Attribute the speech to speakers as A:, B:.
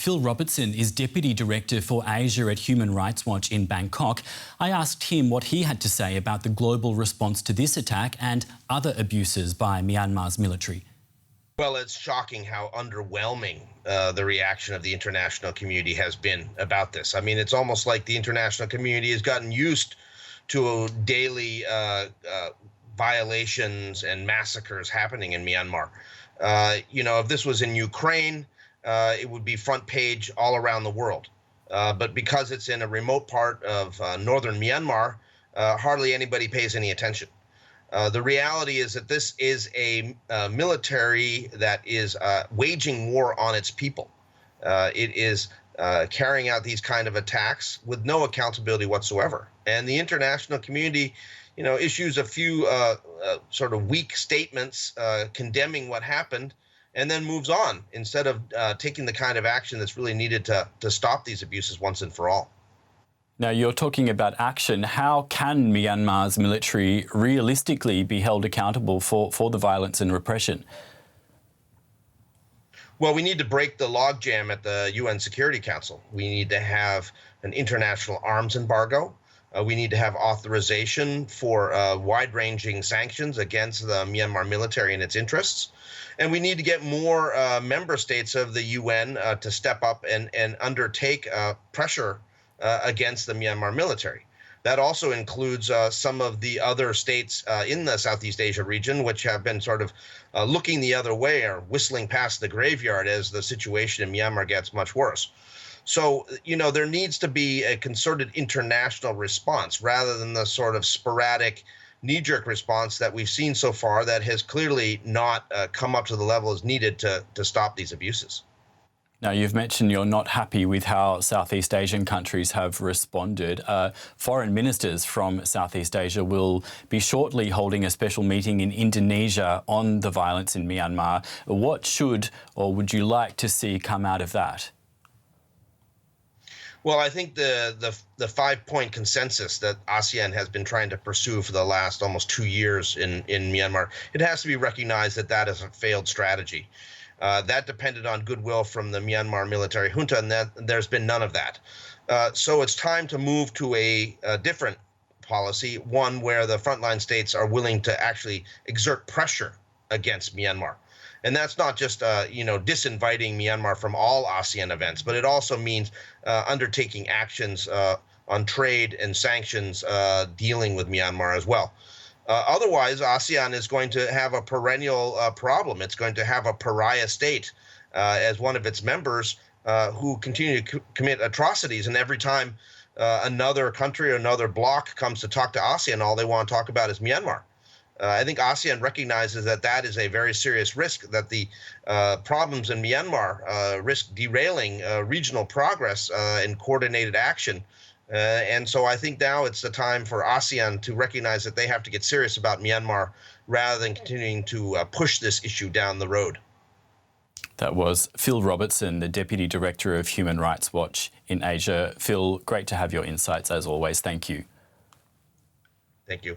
A: Phil Robertson is Deputy Director for Asia at Human Rights Watch in Bangkok. I asked him what he had to say about the global response to this attack and other abuses by Myanmar's military.
B: Well, it's shocking how underwhelming the reaction of the international community has been about this. I mean, it's almost like the international community has gotten used to daily violations and massacres happening in Myanmar. If this was in Ukraine, it would be front page all around the world. But because it's in a remote part of northern Myanmar, hardly anybody pays any attention. The reality is that this is a military that is waging war on its people. It is carrying out these kind of attacks with no accountability whatsoever. And the international community, issues a few sort of weak statements condemning what happened and then moves on instead of taking the kind of action that's really needed to stop these abuses once and for all.
A: Now, you're talking about action. How can Myanmar's military realistically be held accountable for the violence and repression?
B: Well, we need to break the logjam at the UN Security Council. We need to have an international arms embargo. We need to have authorization for wide-ranging sanctions against the Myanmar military and its interests. And we need to get more member states of the UN to step up and undertake pressure against the Myanmar military. That also includes some of the other states in the Southeast Asia region, which have been sort of looking the other way or whistling past the graveyard as the situation in Myanmar gets much worse. So, there needs to be a concerted international response rather than the sort of sporadic knee-jerk response that we've seen so far that has clearly not come up to the level as needed to stop these abuses.
A: Now, you've mentioned you're not happy with how Southeast Asian countries have responded. Foreign ministers from Southeast Asia will be shortly holding a special meeting in Indonesia on the violence in Myanmar. What should or would you like to see come out of that?
B: Well, I think the 5-point consensus that ASEAN has been trying to pursue for the last almost 2 years in Myanmar, it has to be recognized that that is a failed strategy. That depended on goodwill from the Myanmar military junta, and there's been none of that. So it's time to move to a different policy, one where the frontline states are willing to actually exert pressure against Myanmar. And that's not just, disinviting Myanmar from all ASEAN events, but it also means undertaking actions on trade and sanctions dealing with Myanmar as well. Otherwise, ASEAN is going to have a perennial problem. It's going to have a pariah state as one of its members who continue to commit atrocities. And every time another country or another bloc comes to talk to ASEAN, all they want to talk about is Myanmar. I think ASEAN recognizes that that is a very serious risk, that the problems in Myanmar risk derailing regional progress and coordinated action. And so I think now it's the time for ASEAN to recognize that they have to get serious about Myanmar rather than continuing to push this issue down the road.
A: That was Phil Robertson, the Deputy Director of Human Rights Watch in Asia. Phil, great to have your insights as always. Thank you.
B: Thank you.